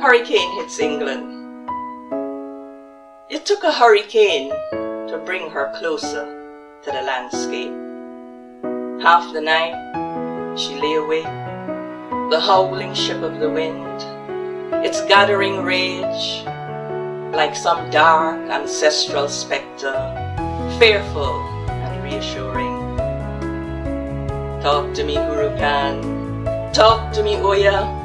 Hurricane hits England. It took a hurricane to bring her closer to the landscape. Half the night she lay awake, the howling ship of the wind, its gathering rage, like some dark ancestral spectre, fearful and reassuring. Talk to me, Hurricane. Talk to me, Oya.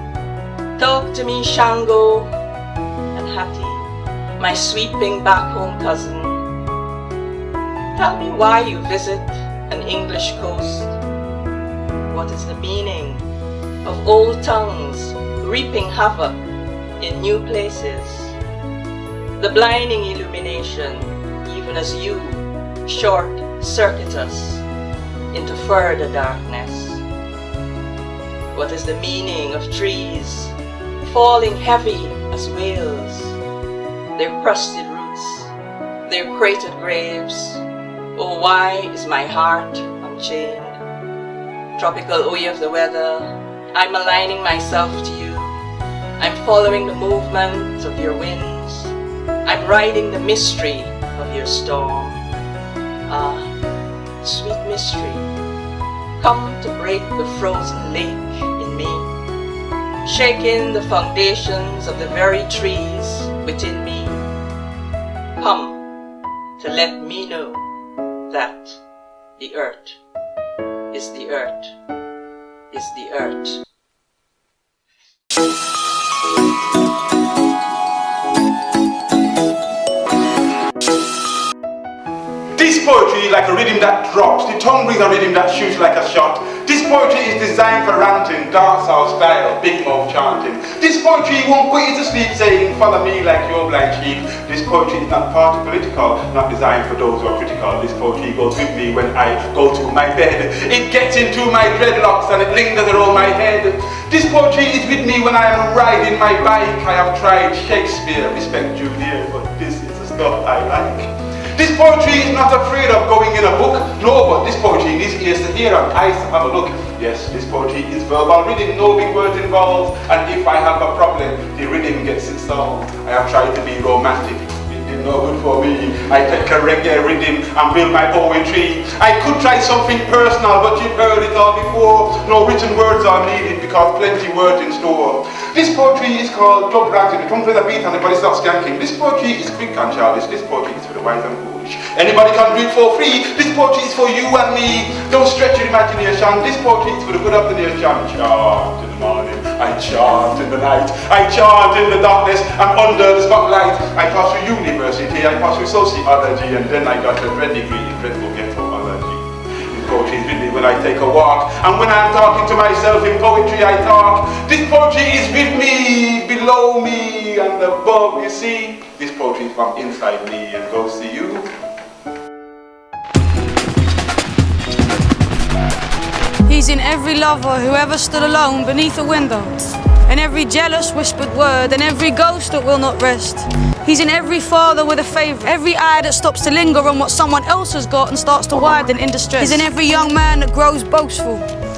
Talk to me, Shango and Hattie, my sweeping back home cousin. Tell me why you visit an English coast. What is the meaning of old tongues reaping havoc in new places? The blinding illumination, even as you short-circuit us into further darkness. What is the meaning of trees falling heavy as whales, their crusted roots, their cratered graves? Oh, why is my heart unchained? Tropical Oya of the weather, I'm aligning myself to you. I'm following the movement of your winds. I'm riding the mystery of your storm. Ah, sweet mystery, come to break the frozen lake in me, shaking the foundations of the very trees within me. Come to let me know that the earth is the earth, is the earth. This poetry is like a rhythm that drops. The tongue brings a rhythm that shoots like a shot. This poetry is designed for ranting, dancehall style, big mouth chanting. This poetry won't put you to sleep saying, follow me like your blind sheep. This poetry is not party political, not designed for those who are critical. This poetry goes with me when I go to my bed. It gets into my dreadlocks and it lingers around my head. This poetry is with me when I am riding my bike. I have tried Shakespeare, respect Juliet, but this is the stuff I like. This poetry is not afraid of going in a book. No, but this poetry needs ears to hear and eyes to have a look. Yes, this poetry is verbal rhythm, no big words involved. And if I have a problem, the rhythm gets it solved. I have tried to be romantic. It did no good for me. I take a reggae rhythm and build my poetry. I could try something personal, but you've heard it all before. No written words are needed because plenty words in store. This poetry is called dub ranting. It comes with a beat and the body starts skanking. This poetry is quick and childish. This poetry is for the wise and foolish. Anybody can do it for free. This poetry is for you and me. Don't stretch your imagination. This poetry is for the good of the nation. Chant in the morning, I chant in the night, I chant in the darkness and under the spotlight. I pass through university, I pass through sociology, and then I got a dread degree in dreadful ghettoology. Poetry is with me when I take a walk, and when I'm talking to myself in poetry I talk. This poetry is with me, below me and above, you see. This poetry is from inside me and goes to you. He's in every lover who ever stood alone beneath a window, and every jealous whispered word, and every ghost that will not rest. He's in every father with a favourite, every eye that stops to linger on what someone else has got and starts to widen in distress. He's in every young man that grows boastful,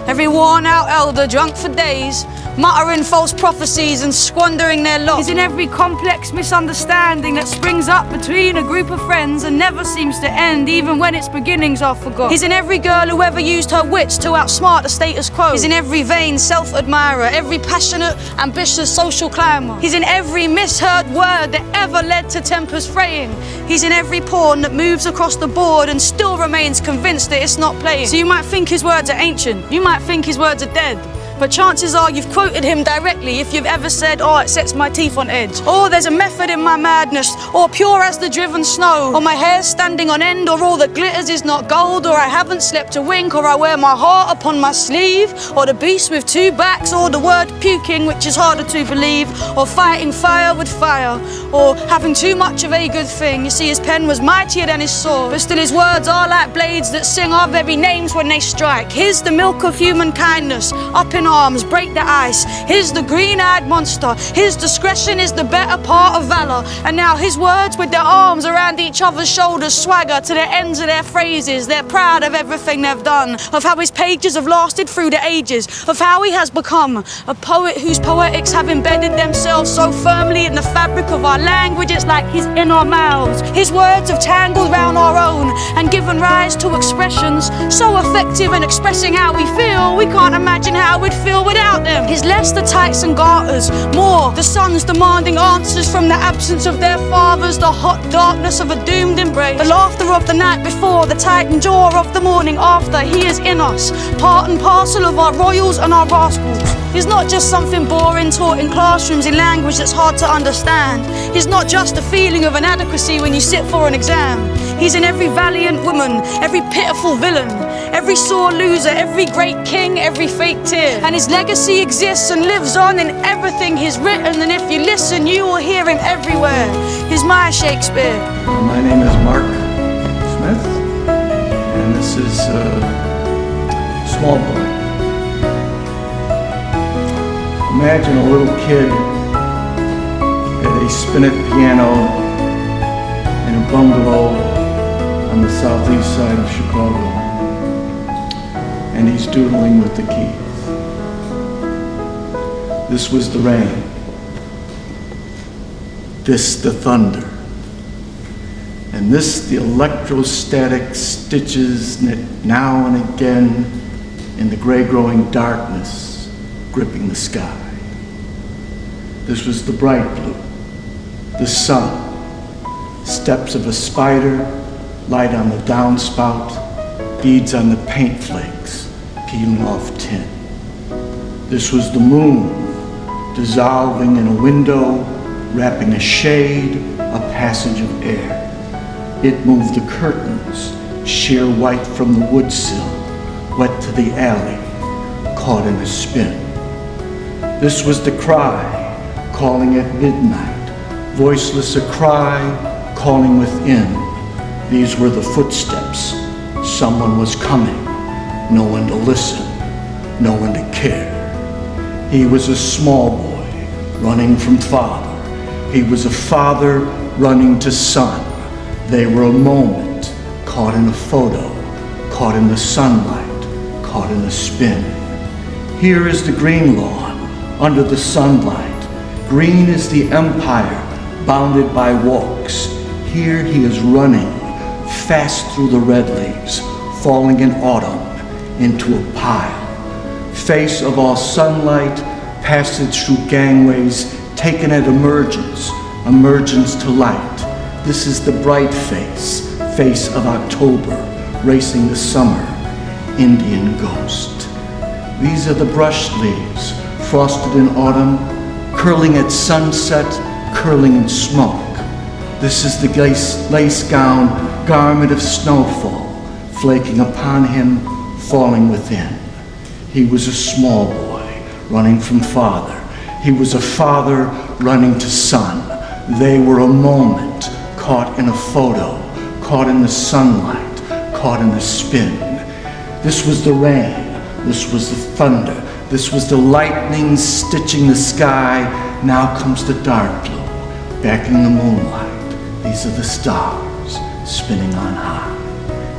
every worn-out elder drunk for days, muttering false prophecies and squandering their lot. He's in every complex misunderstanding that springs up between a group of friends and never seems to end, even when its beginnings are forgot. He's in every girl who ever used her wits to outsmart the status quo. He's in every vain self-admirer, every passionate, ambitious social climber. He's in every misheard word that ever led to tempers fraying. He's in every pawn that moves across the board and still remains convinced that it's not playing. So you might think his words are ancient, you might think his words are dead, but chances are you've quoted him directly if you've ever said, oh, it sets my teeth on edge. Or there's a method in my madness, or pure as the driven snow, or my hair's standing on end, or all that glitters is not gold, or I haven't slept a wink, or I wear my heart upon my sleeve, or the beast with two backs, or the word puking, which is harder to believe, or fighting fire with fire, or having too much of a good thing. You see, his pen was mightier than his sword, but still his words are like blades that sing our very names when they strike. Here's the milk of human kindness, up in arms, break the ice. Here's the green-eyed monster. His discretion is the better part of valor. And now his words with their arms around each other's shoulders swagger to the ends of their phrases. They're proud of everything they've done, of how his pages have lasted through the ages, of how he has become a poet whose poetics have embedded themselves so firmly in the fabric of our language it's like he's in our mouths. His words have tangled round our own and given rise to expressions so effective in expressing how we feel, we can't imagine how we'd feel without them. He's less the tights and garters, more the sons demanding answers from the absence of their fathers, the hot darkness of a doomed embrace, the laughter of the night before, the tightened jaw of the morning after. He is in us, part and parcel of our royals and our rascals. He's not just something boring taught in classrooms in language that's hard to understand. He's not just a feeling of inadequacy when you sit for an exam. He's in every valiant woman, every pitiful villain, every sore loser, every great king, every fake tear. And his legacy exists and lives on in everything he's written, and if you listen, you will hear him everywhere. He's my Shakespeare. My name is Mark Smith, and this is Small Boy. Imagine a little kid at a spinet piano in a bungalow on the southeast side of Chicago, and he's doodling with the keys. This was the rain, this the thunder, and this the electrostatic stitches now and again in the gray-growing darkness gripping the sky. This was the bright blue, the sun, steps of a spider, light on the downspout, beads on the paint flakes, peeling off tin. This was the moon, dissolving in a window, wrapping a shade, a passage of air. It moved the curtains, sheer white from the wood sill, wet to the alley, caught in a spin. This was the cry, calling at midnight, voiceless a cry, calling within. These were the footsteps. Someone was coming, no one to listen, no one to care. He was a small boy running from father. He was a father running to son. They were a moment, caught in a photo, caught in the sunlight, caught in a spin. Here is the green lawn, under the sunlight. Green is the empire, bounded by walks. Here he is running, fast through the red leaves, falling in autumn into a pile. Face of all sunlight, passage through gangways, taken at emergence, emergence to light. This is the bright face, face of October, racing the summer, Indian ghost. These are the brushed leaves, frosted in autumn, curling at sunset, curling in smoke. This is the lace gown, garment of snowfall, flaking upon him, falling within. He was a small boy, running from father. He was a father running to son. They were a moment, caught in a photo, caught in the sunlight, caught in the spin. This was the rain, this was the thunder, this was the lightning stitching the sky. Now comes the dark blue, backing the moonlight. These are the stars spinning on high.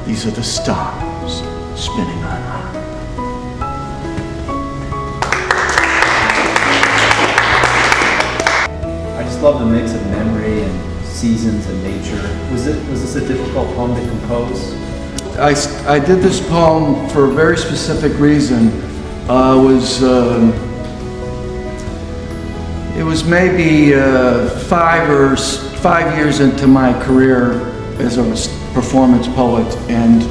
These are the stars spinning on high. I just love the mix of memory and seasons and nature. Was this a difficult poem to compose? I did this poem for a very specific reason. It was maybe 5 years into my career as a performance poet, and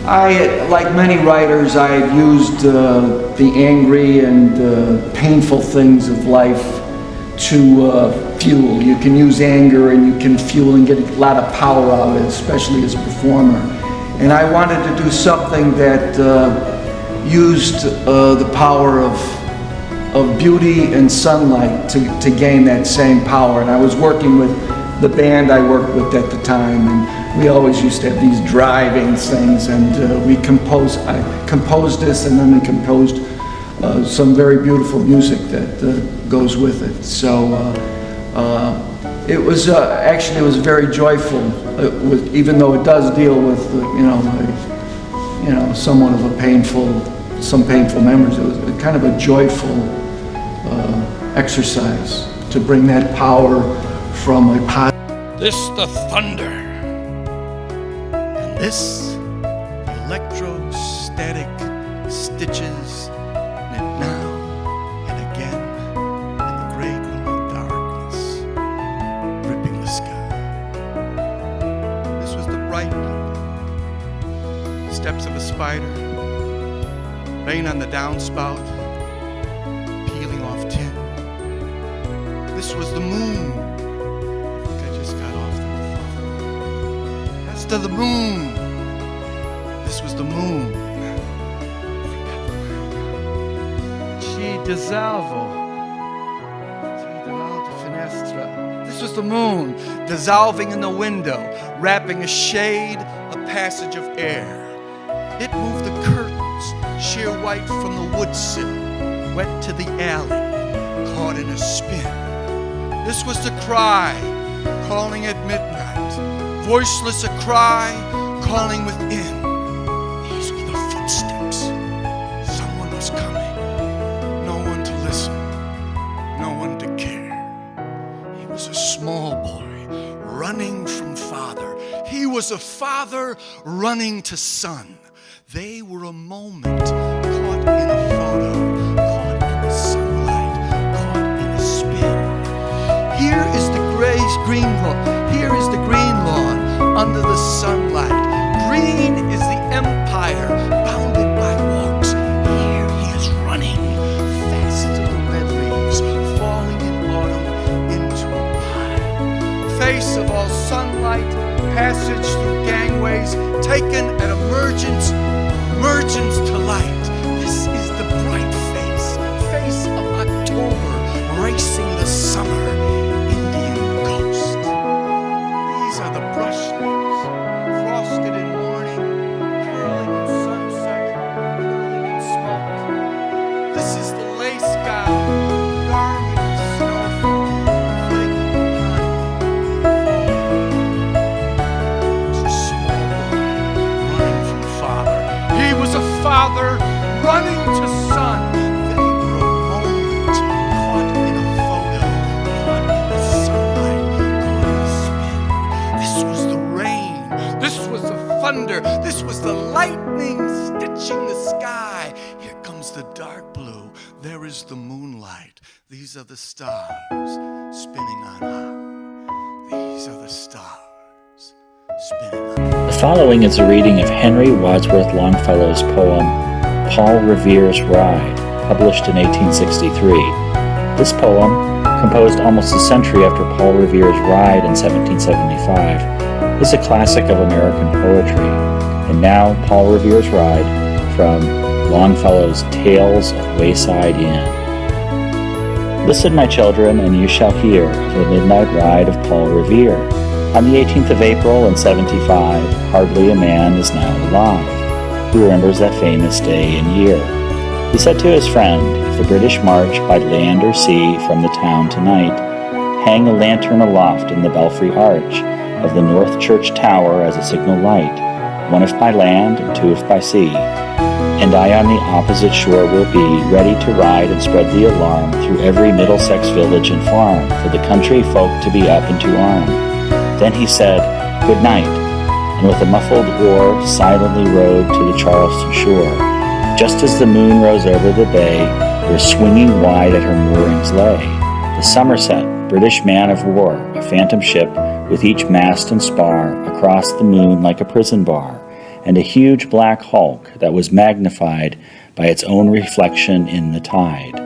I, like many writers, I had used the angry and painful things of life to fuel. You can use anger and you can fuel and get a lot of power out of it, especially as a performer. And I wanted to do something that used the power of beauty and sunlight to gain that same power. And I was working with the band I worked with at the time, and we always used to have these driving things, and I composed this, and then we composed some very beautiful music that goes with it. So it was actually it was very joyful, even though it does deal with somewhat of some painful memories. It was kind of a joyful exercise to bring that power from a positive. This the thunder. And this, the electrostatic stitches knit now and again in the gray growing darkness, gripping the sky. This was the bright blue, steps of a spider, rain on the downspout, peeling off tin. This was the moon. I think I just got off the phone. That's to the moon. This was the moon. Ci dissalvo. Finestra. This was the moon, dissolving in the window, wrapping a shade, a passage of air. It moved the curtains, sheer white from the wood sill, wet to the alley, caught in a spin. This was the cry, calling at midnight, voiceless a cry, calling within. These were the footsteps. Someone was coming. No one to listen, no one to care. He was a small boy running from father. He was a father running to son. They were a moment caught in a photo, caught in the sunlight, caught in a spin. Here is the green lawn. Here is the green lawn under the sunlight. Green is the empire bounded by walks. Here he is running fast to the red leaves, falling in autumn into a pile. Face of all sunlight, passage through gangways, taken at emergence to light. This is the bright face of October, racing the summer, Indian ghost. These are the brush leaves, frosted in morning, curling in sunset, curling in smoke. This is the lace gown, garment of snowfall, flaking pine. It's a small boy running from father. He was a father running to son. They were a moment caught in a photo, caught in the sunlight, caught in a spin. This was the rain. This was the thunder. This was the lightning stitching the sky. Here comes the dark blue. There is the moonlight. These are the stars spinning on high. These are the stars spinning on high. The following is a reading of Henry Wadsworth Longfellow's poem, Paul Revere's Ride, published in 1863. This poem, composed almost a century after Paul Revere's Ride in 1775, is a classic of American poetry. And now, Paul Revere's Ride from Longfellow's Tales of Wayside Inn. Listen, my children, and you shall hear of the midnight ride of Paul Revere. On the 18th of April in 75, hardly a man is now alive who remembers that famous day and year. He said to his friend, if the British march by land or sea from the town tonight, hang a lantern aloft in the belfry arch of the North Church Tower as a signal light, one if by land and two if by sea. And I on the opposite shore will be, ready to ride and spread the alarm through every Middlesex village and farm, for the country folk to be up and to arm. Then he said, good night, and with a muffled oar silently rowed to the Charleston shore. Just as the moon rose over the bay, where swinging wide at her moorings lay, the Somerset, British man of war, a phantom ship with each mast and spar across the moon like a prison bar, and a huge black hulk that was magnified by its own reflection in the tide.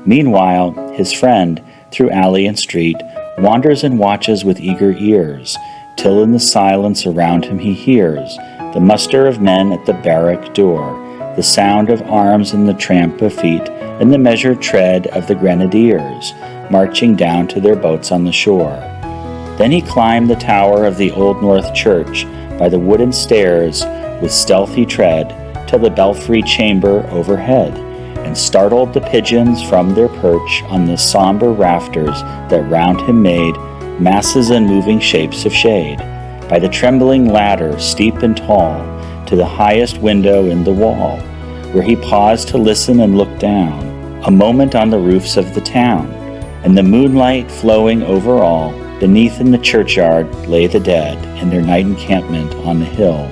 Meanwhile, his friend, through alley and street, wanders and watches with eager ears, till in the silence around him he hears the muster of men at the barrack door, the sound of arms and the tramp of feet, and the measured tread of the grenadiers, marching down to their boats on the shore. Then he climbed the tower of the Old North Church by the wooden stairs with stealthy tread, till the belfry chamber overhead, and startled the pigeons from their perch on the somber rafters that round him made masses and moving shapes of shade, by the trembling ladder steep and tall, to the highest window in the wall, where he paused to listen and look down, a moment on the roofs of the town, and the moonlight flowing over all. Beneath in the churchyard lay the dead in their night encampment on the hill,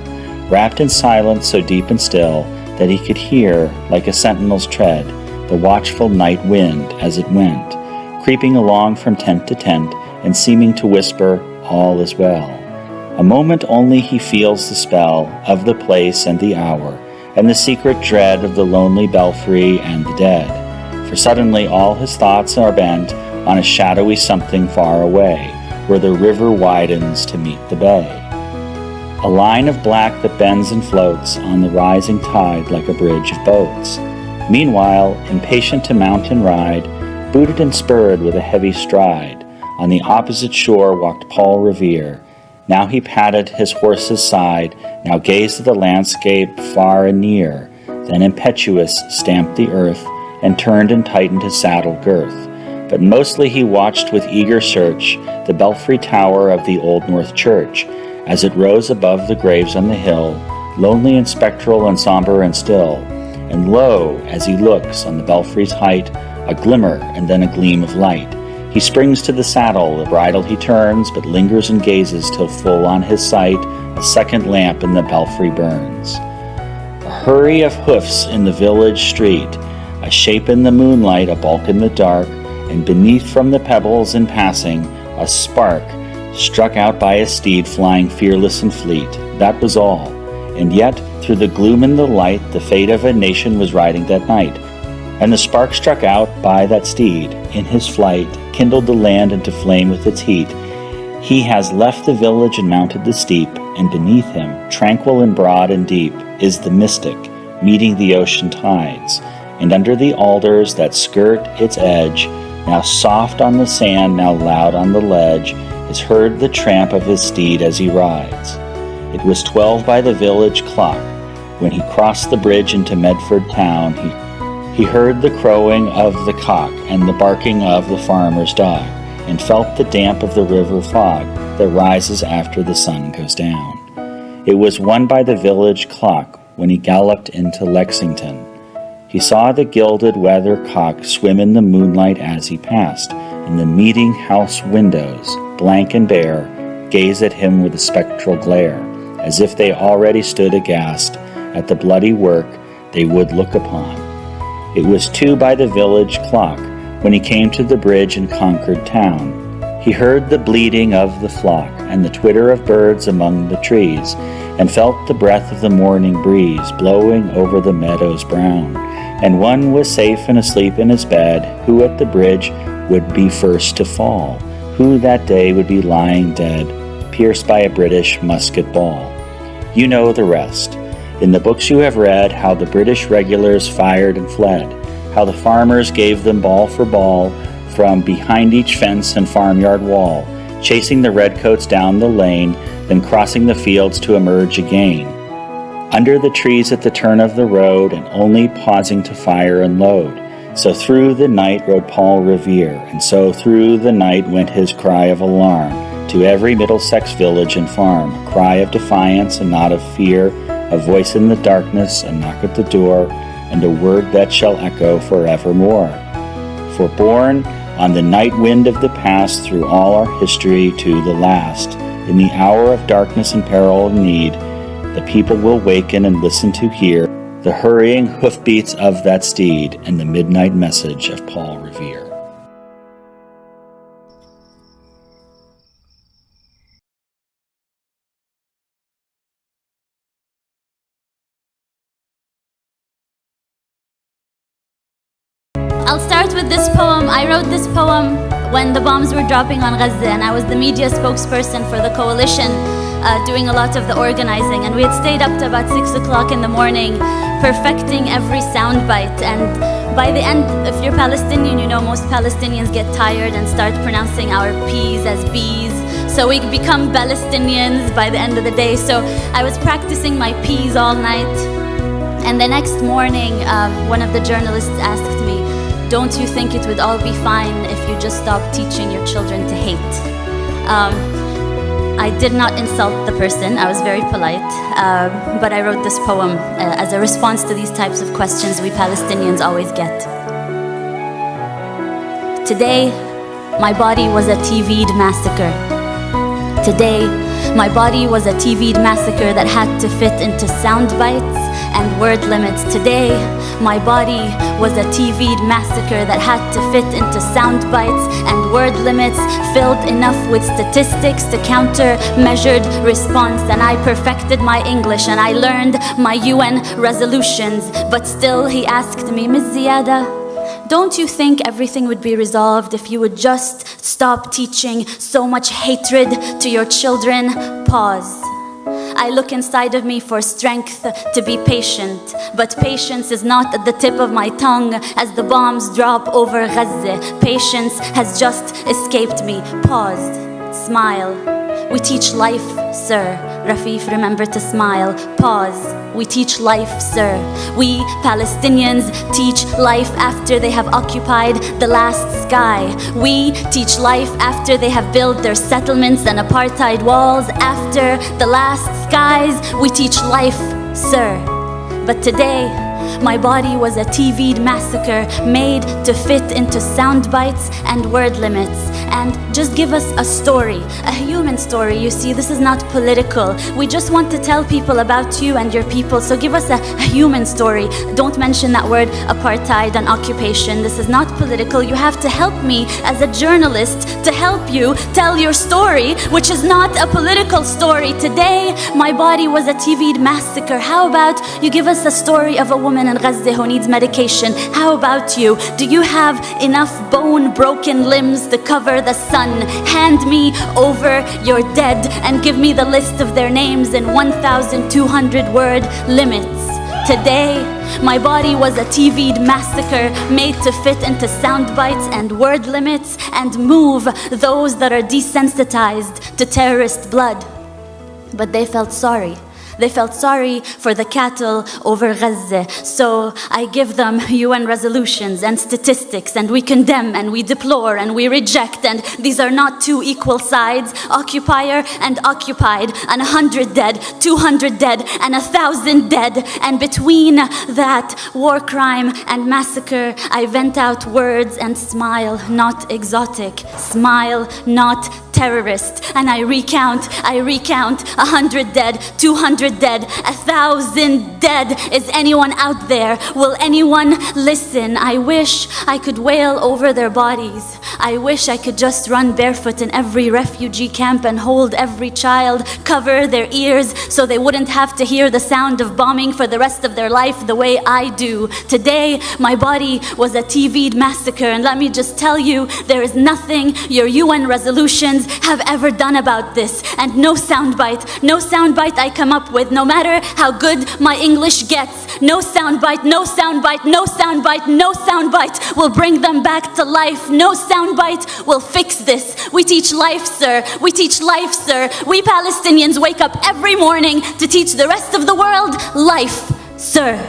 wrapped in silence so deep and still that he could hear, like a sentinel's tread, the watchful night wind as it went, creeping along from tent to tent and seeming to whisper, all is well. A moment only he feels the spell of the place and the hour, and the secret dread of the lonely belfry and the dead, for suddenly all his thoughts are bent on a shadowy something far away, where the river widens to meet the bay. A line of black that bends and floats on the rising tide like a bridge of boats. Meanwhile, impatient to mount and ride, booted and spurred with a heavy stride, on the opposite shore walked Paul Revere. Now he patted his horse's side, now gazed at the landscape far and near, then impetuous stamped the earth, and turned and tightened his saddle girth. But mostly he watched with eager search the belfry tower of the Old North Church, as it rose above the graves on the hill, lonely and spectral and somber and still. And lo, as he looks on the belfry's height, a glimmer and then a gleam of light. He springs to the saddle, the bridle he turns, but lingers and gazes till full on his sight a second lamp in the belfry burns. A hurry of hoofs in the village street, a shape in the moonlight, a bulk in the dark, and beneath from the pebbles in passing, a spark struck out by a steed flying fearless and fleet. That was all. And yet, through the gloom and the light, the fate of a nation was riding that night. And the spark struck out by that steed, in his flight, kindled the land into flame with its heat. He has left the village and mounted the steep, and beneath him, tranquil and broad and deep, is the mystic, meeting the ocean tides. And under the alders that skirt its edge, now soft on the sand, now loud on the ledge, is heard the tramp of his steed as he rides. It was 12 by the village clock. When he crossed the bridge into Medford town, he heard the crowing of the cock and the barking of the farmer's dog, and felt the damp of the river fog that rises after the sun goes down. It was 1 by the village clock when he galloped into Lexington. He saw the gilded weathercock swim in the moonlight as he passed, and the meeting house windows, blank and bare, gaze at him with a spectral glare, as if they already stood aghast at the bloody work they would look upon. It was 2 by the village clock when he came to the bridge in Concord town. He heard the bleating of the flock and the twitter of birds among the trees, and felt the breath of the morning breeze blowing over the meadows brown. And one was safe and asleep in his bed, who at the bridge would be first to fall, who that day would be lying dead, pierced by a British musket ball. You know the rest. In the books you have read how the British regulars fired and fled, how the farmers gave them ball for ball from behind each fence and farmyard wall, chasing the redcoats down the lane, then crossing the fields to emerge again. Under the trees at the turn of the road, and only pausing to fire and load. So through the night rode Paul Revere, and so through the night went his cry of alarm to every Middlesex village and farm, a cry of defiance and not of fear, a voice in the darkness, a knock at the door, and a word that shall echo forevermore. For borne on the night wind of the past, through all our history to the last, in the hour of darkness and peril and need, the people will waken and listen to hear the hurrying hoofbeats of that steed and the midnight message of Paul Revere. I'll start with this poem. I wrote this poem when the bombs were dropping on Gaza, and I was the media spokesperson for the coalition, doing a lot of the organizing, and we had stayed up to about 6 o'clock in the morning perfecting every soundbite. And by the end, if you're Palestinian, you know most Palestinians get tired and start pronouncing our P's as B's, so we become Palestinians by the end of the day. So I was practicing my P's all night, And the next morning, one of the journalists asked me, "Don't you think it would all be fine if you just stopped teaching your children to hate?" I did not insult the person, I was very polite, but I wrote this poem as a response to these types of questions we Palestinians always get. Today, my body was a TV'd massacre. Today, my body was a TV'd massacre that had to fit into sound bites and word limits. Today, my body was a TV'd massacre that had to fit into sound bites and word limits, filled enough with statistics to counter measured response. And I perfected my English and I learned my UN resolutions. But still, he asked me, "Ms. Ziyada, don't you think everything would be resolved if you would just stop teaching so much hatred to your children?" Pause. I look inside of me for strength to be patient, but patience is not at the tip of my tongue as the bombs drop over Gaza. Patience has just escaped me. Paused. Smile. We teach life, sir. Rafif, remember to smile. Pause. We teach life, sir. We Palestinians teach life after they have occupied the last sky. We teach life after they have built their settlements and apartheid walls. After the last skies, we teach life, sir. But today, my body was a TV'd massacre made to fit into sound bites and word limits. And just give us a story, a human story. You see, this is not political. We just want to tell people about you and your people. So give us a human story. Don't mention that word apartheid and occupation. This is not political. You have to help me as a journalist to help you tell your story, which is not a political story. Today, my body was a TV'd massacre. How about you give us a story of a woman in Gaza who needs medication? How about you? Do you have enough bone-broken limbs to cover the sun? Hand me over your dead and give me the list of their names in 1,200 word limits. Today, my body was a TV'd massacre made to fit into sound bites and word limits and move those that are desensitized to terrorist blood. But they felt sorry. They felt sorry for the cattle over Gaza. So I give them UN resolutions and statistics, and we condemn and we deplore and we reject. And these are not two equal sides, occupier and occupied, and 100 dead, 200 dead, and 1,000 dead. And between that war crime and massacre, I vent out words and smile, not exotic. Smile, not terrorist. And I recount 100 dead, 200 dead, 1,000 dead. Is anyone out there? Will anyone listen? I wish I could wail over their bodies. I wish I could just run barefoot in every refugee camp and hold every child, cover their ears so they wouldn't have to hear the sound of bombing for the rest of their life the way I do. Today, my body was a TV'd massacre, and let me just tell you, there is nothing your UN resolutions have ever done about this. And no soundbite I come up with, no matter how good my English gets, no soundbite will bring them back to life. No soundbite will fix this. We teach life, sir. We teach life, sir. We Palestinians wake up every morning to teach the rest of the world life, sir.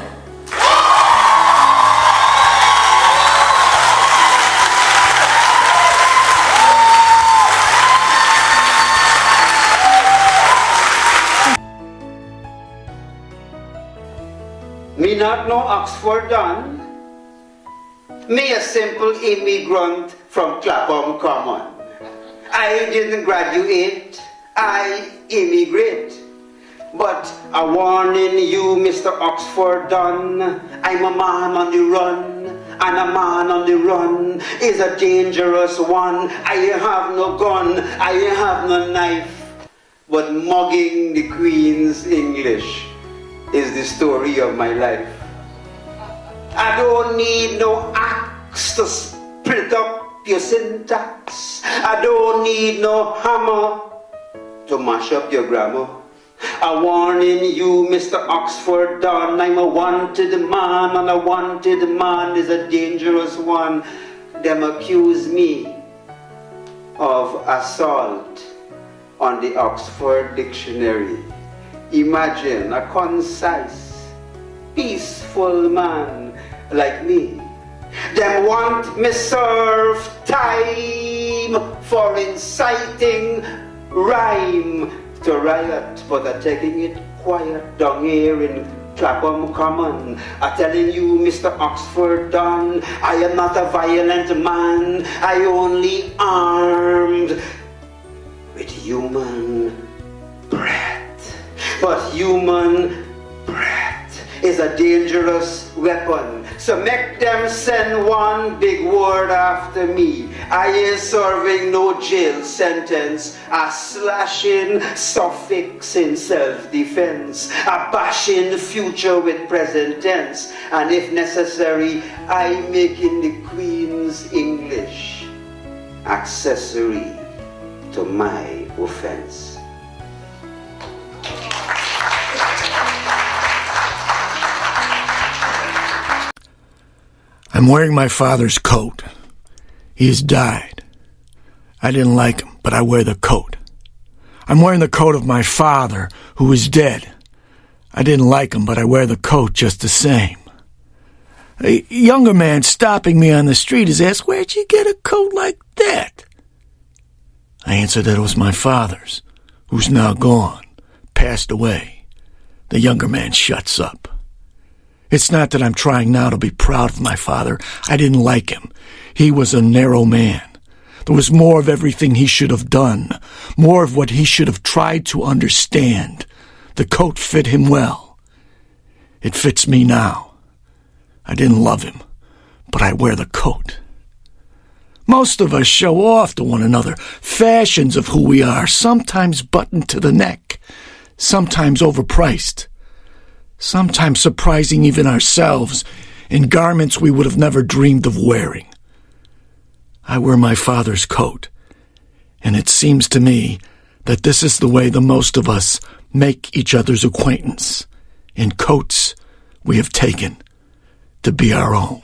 Me not know Oxford done. Me a simple immigrant from Clapham Common. I didn't graduate, I immigrate. But I warning you, Mr. Oxford done, I'm a man on the run, and a man on the run is a dangerous one. I have no gun, I have no knife, but mugging the Queen's English is the story of my life. I don't need no axe to split up your syntax. I don't need no hammer to mash up your grammar. I'm warning you, Mr. Oxford Don, I'm a wanted man, and a wanted man is a dangerous one. Them accuse me of assault on the Oxford Dictionary. Imagine a concise peaceful man like me. Them want me serve time for inciting rhyme to riot, but I'm taking it quiet down here in Clapham Common. I'm telling you, Mr. Oxford Dunn, I am not a violent man. I only armed with human breath. But human breath is a dangerous weapon. So make them send one big word after me. I ain't serving no jail sentence. A slashing suffix in self-defense. A bashing future with present tense. And if necessary, I making the Queen's English accessory to my offense. I'm wearing my father's coat. He has died. I didn't like him, but I wear the coat. I'm wearing the coat of my father, who is dead. I didn't like him, but I wear the coat just the same. A younger man stopping me on the street has asked, "Where'd you get a coat like that?" I answered that it was my father's, who's now gone, passed away. The younger man shuts up. It's not that I'm trying now to be proud of my father. I didn't like him. He was a narrow man. There was more of everything he should have done, more of what he should have tried to understand. The coat fit him well. It fits me now. I didn't love him, but I wear the coat. Most of us show off to one another fashions of who we are, sometimes buttoned to the neck, sometimes overpriced. Sometimes surprising even ourselves in garments we would have never dreamed of wearing. I wear my father's coat, and it seems to me that this is the way the most of us make each other's acquaintance, in coats we have taken to be our own.